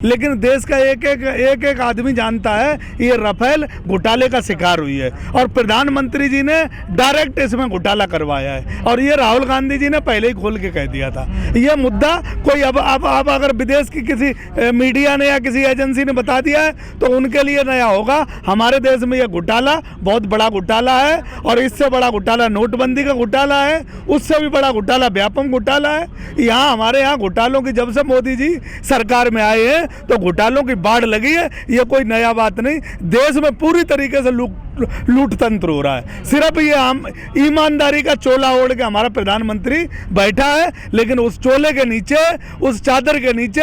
लेकिन देश का एक आदमी जानता है ये राफेल घोटाले का शिकार हुई है और प्रधानमंत्री जी ने डायरेक्ट इसमें घोटाला करवाया है और ये राहुल गांधी जी ने पहले ही खोल के कह दिया था। ये मुद्दा कोई अब अगर विदेश की किसी मीडिया ने या किसी एजेंसी ने बता दिया है तो उनके लिए नया होगा। हमारे देश में ये घोटाला बहुत बड़ा घोटाला है और इससे बड़ा घोटाला नोटबंदी का घोटाला है, उससे भी बड़ा घोटाला व्यापम घोटाला है। यहाँ हमारे यहाँ घोटालों की जब से मोदी जी सरकार में आए हैं तो घोटालों की बाढ़ लगी है। ये कोई नया बात नहीं, देश में पूरी तरीके से लूट तंत्र हो रहा है। सिर्फ ये हम ईमानदारी का चोला ओढ़ के हमारा प्रधानमंत्री बैठा है, लेकिन उस चोले के नीचे, उस चादर के नीचे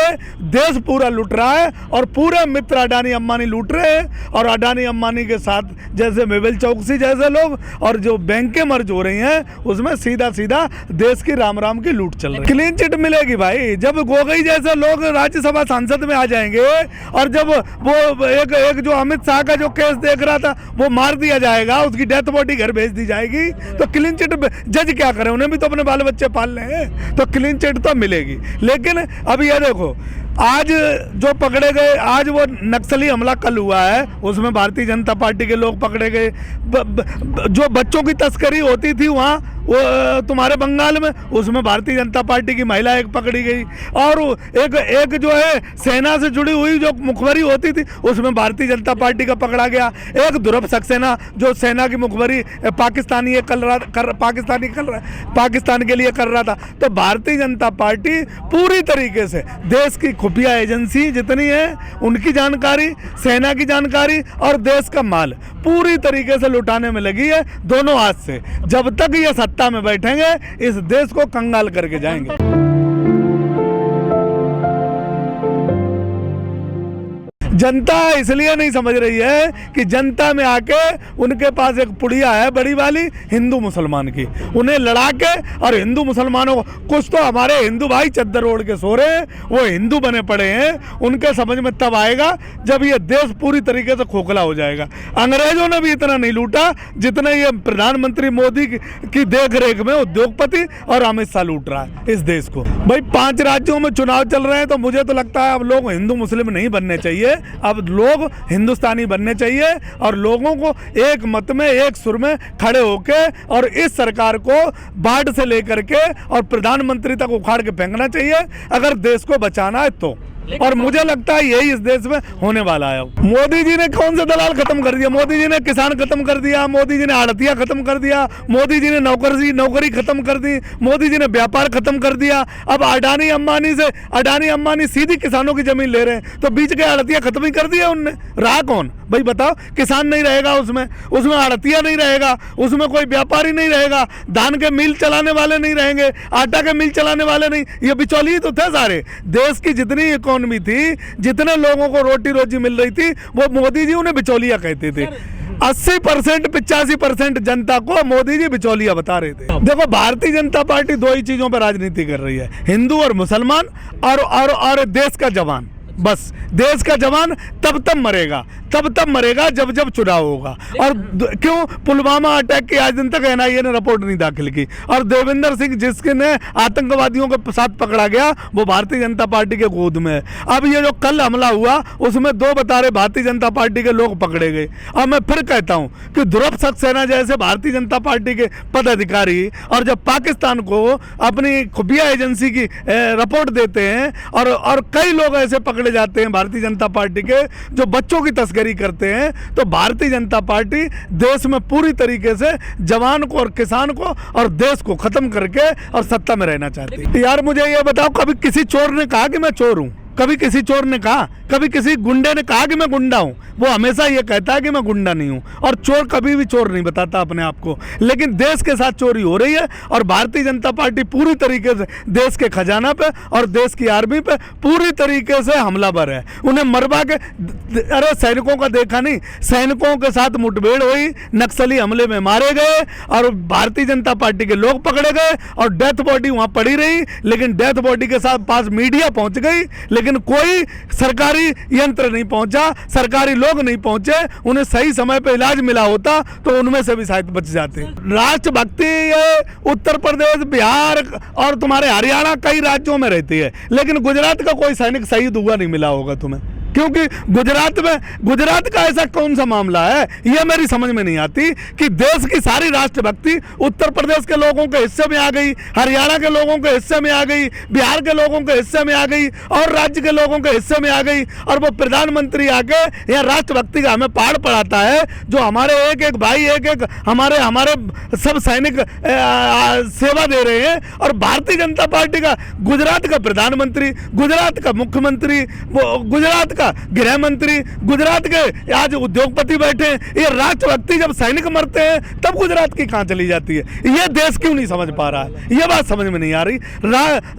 देश पूरा लूट रहा है और पूरे मित्र अडानी अंबानी लूट रहे हैं। और अडानी अंबानी के साथ जैसे मेहुल चौकसी जैसे लोग और जो बैंकें मर्ज हो रही हैं उसमें सीधा सीधा देश की राम राम की लूट चल रही है। क्लीन चिट मिलेगी भाई जब गोगोई जैसे लोग राज्यसभा सांसद में आ जाएंगे और जब वो एक जो अमित शाह का जो केस देख रहा था वो मार दिया जाएगा, उसकी डेथ बॉडी घर भेज दी जाएगी, तो क्लीन चिट जज क्या करें? उन्हें भी तो अपने बाल बच्चे पालने हैं, तो क्लीन चिट तो मिलेगी। लेकिन अब ये देखो आज जो पकड़े गए, आज वो नक्सली हमला कल हुआ है उसमें भारतीय जनता पार्टी के लोग पकड़े गए। जो बच्चों की तस्करी होती थी वहाँ वो तुम्हारे बंगाल में, उसमें भारतीय जनता पार्टी की महिला एक पकड़ी गई। और एक जो है सेना से जुड़ी हुई जो मुखबरी होती थी उसमें भारतीय जनता पार्टी का पकड़ा गया। एक ध्रुव सक्सेना जो सेना की मुखबरी पाकिस्तान के लिए कर रहा था। तो भारतीय जनता पार्टी पूरी तरीके से देश की खुफिया एजेंसी जितनी है उनकी जानकारी, सेना की जानकारी और देश का माल पूरी तरीके से लुटाने में लगी है दोनों हाथ से। जब तक ये सत्ता में बैठेंगे इस देश को कंगाल करके जाएंगे। जनता इसलिए नहीं समझ रही है कि जनता में आके उनके पास एक पुड़िया है बड़ी वाली हिंदू मुसलमान की, उन्हें लड़ा के और हिंदू मुसलमानों को, कुछ तो हमारे हिंदू भाई चद्दर ओढ़ के सो रहे हैं, वो हिंदू बने पड़े हैं, उनके समझ में तब आएगा जब ये देश पूरी तरीके से खोखला हो जाएगा। अंग्रेजों ने भी इतना नहीं लूटा जितना ये प्रधानमंत्री मोदी की देख रेख में उद्योगपति और अमित शाह लूट रहा है इस देश को। भाई 5 राज्यों में चुनाव चल रहे हैं तो मुझे तो लगता है अब लोग हिंदू मुस्लिम नहीं बनने चाहिए, अब लोग हिंदुस्तानी बनने चाहिए और लोगों को एक मत में एक सुर में खड़े होके और इस सरकार को बाढ़ से लेकर के और प्रधानमंत्री तक उखाड़ के फेंकना चाहिए अगर देश को बचाना है तो। और मुझे लगता है यही इस देश में होने वाला है। मोदी जी ने कौन सा दलाल खत्म कर दिया? मोदी जी ने किसान खत्म कर दिया, मोदी जी ने आड़तिया खत्म कर दिया, मोदी जी ने नौकरी खत्म कर दी, मोदी जी ने व्यापार खत्म कर दिया। अब अडानी अंबानी सीधी किसानों की जमीन ले रहे हैं, तो बीच के आड़तिया खत्म ही कर दिया उनने। रहा कौन भाई बताओ? किसान नहीं रहेगा उसमें आड़तिया नहीं रहेगा, उसमें कोई व्यापारी नहीं रहेगा, धान के मिल चलाने वाले नहीं रहेंगे, आटा के मिल चलाने वाले नहीं, ये बिचौलिए तो थे सारे। देश की जितनी इकोनॉमी थी, जितने लोगों को रोटी रोजी मिल रही थी, वो मोदी जी उन्हें बिचौलिया कहते थे। 80% 85% जनता को मोदी जी बिचौलिया बता रहे थे। देखो भारतीय जनता पार्टी 2 ही चीजों पर राजनीति कर रही है, हिंदू और मुसलमान और देश का जवान। बस देश का जवान तब मरेगा जब चुनाव होगा। और क्यों पुलवामा अटैक की आज दिन तक एनआईए ने रिपोर्ट नहीं दाखिल की और देवेंद्र सिंह जिसके ने आतंकवादियों के साथ पकड़ा गया वो भारतीय जनता पार्टी के गोद में है। अब ये जो कल हमला हुआ उसमें 2 बतारे भारतीय जनता पार्टी के लोग पकड़े गए। अब मैं फिर कहता हूं कि ध्रुव सक्सेना जैसे भारतीय जनता पार्टी के पदाधिकारी और जब पाकिस्तान को अपनी खुफिया एजेंसी की रिपोर्ट देते हैं और कई लोग ऐसे पकड़े जाते हैं भारतीय जनता पार्टी के जो बच्चों की तस्करी करते हैं, तो भारतीय जनता पार्टी देश में पूरी तरीके से जवान को और किसान को और देश को खत्म करके और सत्ता में रहना चाहती है। यार मुझे ये बताओ, कभी किसी चोर ने कहा कि मैं चोर हूं? कभी किसी चोर ने कहा? कभी किसी गुंडे ने कहा कि मैं गुंडा हूं? वो हमेशा ये कहता है कि मैं गुंडा नहीं हूं। और चोर कभी भी चोर नहीं बताता अपने आप को। लेकिन देश के साथ चोरी हो रही है और भारतीय जनता पार्टी पूरी तरीके से देश के खजाना पे और देश की आर्मी पे पूरी तरीके से हमलावर है। उन्हें मरवा के, अरे सैनिकों का देखा नहीं, सैनिकों के साथ मुठभेड़ हुई, नक्सली हमले में मारे गए और भारतीय जनता पार्टी के लोग पकड़े गए और डेथ बॉडी वहां पड़ी रही। लेकिन डेथ बॉडी के साथ पास मीडिया पहुंच गई, लेकिन कोई सरकारी सरकारी यंत्र नहीं पहुंचा, सरकारी लोग नहीं पहुंचे, उन्हें सही समय पे इलाज मिला होता तो उनमें से भी शायद बच जाते। राष्ट्रभक्ति ये उत्तर प्रदेश, बिहार और तुम्हारे हरियाणा कई राज्यों में रहती है, लेकिन गुजरात का कोई सैनिक शहीद हुआ नहीं मिला होगा तुम्हें, क्योंकि गुजरात का ऐसा कौन सा मामला है, ये मेरी समझ में नहीं आती कि देश की सारी राष्ट्रभक्ति उत्तर प्रदेश के लोगों के हिस्से में आ गई, हरियाणा के लोगों के हिस्से में आ गई, बिहार के लोगों के हिस्से में आ गई और राज्य के लोगों के हिस्से में आ गई, और वो प्रधानमंत्री आके यहाँ राष्ट्रभक्ति का हमें पहाड़ पढ़ाता है, जो हमारे एक एक भाई, एक एक हमारे सब सैनिक सेवा दे रहे हैं। और भारतीय जनता पार्टी का गुजरात का प्रधानमंत्री, गुजरात का मुख्यमंत्री, गुजरात का गृह मंत्री, गुजरात के आज उद्योगपति बैठे हैं, ये राष्ट्रभक्ति जब सैनिक मरते हैं तब गुजरात की कहां चली जाती है? ये देश क्यों नहीं समझ पा रहा है? ये बात समझ में नहीं आ रही।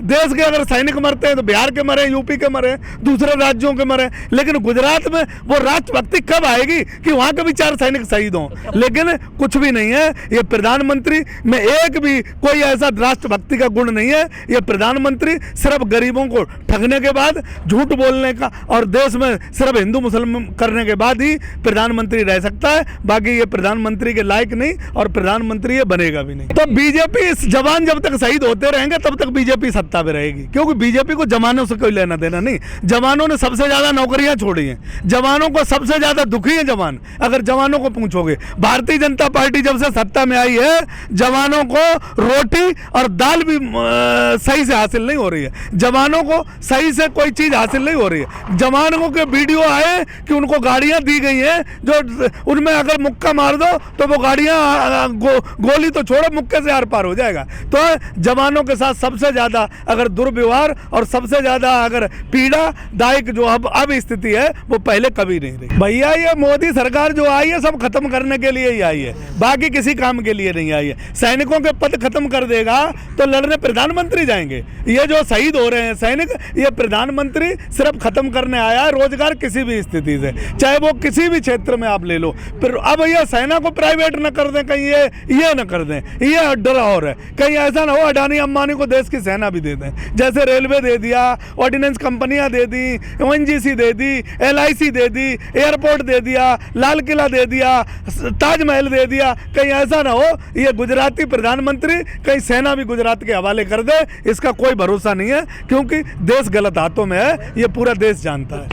देश के अगर सैनिक मरते हैं तो बिहार के मरे, यूपी के मरे, दूसरे राज्यों के मरे, लेकिन गुजरात में वो राष्ट्रभक्ति कब आएगी कि वहां के भी 4 सैनिक शहीद हों? लेकिन कुछ भी नहीं है। ये प्रधानमंत्री में एक भी कोई ऐसा राष्ट्रभक्ति का गुण नहीं है। ये प्रधानमंत्री सिर्फ गरीबों को ठगने के बाद, झूठ बोलने का और देश में सिर्फ हिंदू मुसलमान करने के बाद ही प्रधानमंत्री रह सकता है, बाकी ये प्रधानमंत्री के लायक नहीं और प्रधानमंत्री ये बनेगा भी नहीं। तो बीजेपी, जवान जब तक शहीद होते रहेंगे तब तक बीजेपी सत्ता पे रहेगी, क्योंकि बीजेपी को जवानों से कोई लेना देना नहीं। जवानों ने सबसे ज्यादा नौकरियां छोड़ी हैं, जवानों को सबसे ज्यादा दुखी है जवान। अगर जवानों को पूछोगे, भारतीय जनता पार्टी जब से सत्ता में आई है, जवानों को रोटी और दाल भी सही से हासिल नहीं हो रही है, जवानों को सही से कोई चीज हासिल नहीं हो रही है। जवानों के वीडियो आए कि उनको गाड़ियां दी गई हैं, जो उनमें अगर मुक्का मार दो तो वो गाड़ियां गोली तो छोड़ो, मुक्के से आर पार हो जाएगा। तो जवानों के साथ सबसे ज्यादा अगर दुर्व्यवहार और सबसे ज्यादा अगर पीड़ादायक जो अब स्थिति है वो पहले कभी नहीं रही। भैया ये मोदी सरकार जो आई है सब खत्म करने के लिए ही आई है, बाकी किसी काम के लिए नहीं आई है। सैनिकों के पद खत्म कर देगा तो लड़ने प्रधानमंत्री जाएंगे। ये जो शहीद हो रहे हैं सैनिक, ये प्रधानमंत्री सिर्फ खत्म करने आया है रोजगार किसी भी स्थिति से, चाहे वो किसी भी क्षेत्र में आप ले लो। फिर अब ये सेना को प्राइवेट न कर दें, कहीं ये न कर दें, ये डर और है कहीं ऐसा ना हो अडानी अंबानी को देश की सेना भी दे दें। जैसे रेलवे दे दिया, ऑर्डिनेंस कंपनियां दे दी, ONGC दे दी, LIC दे दी, एयरपोर्ट दे दिया, लाल किला दे दिया, ताजमहल दे दिया, कहीं ऐसा ना हो ये गुजराती प्रधानमंत्री कहीं सेना भी गुजरात के हवाले कर दे। इसका कोई भरोसा नहीं है, क्योंकि देश गलत हाथों में है, ये पूरा देश जानता है।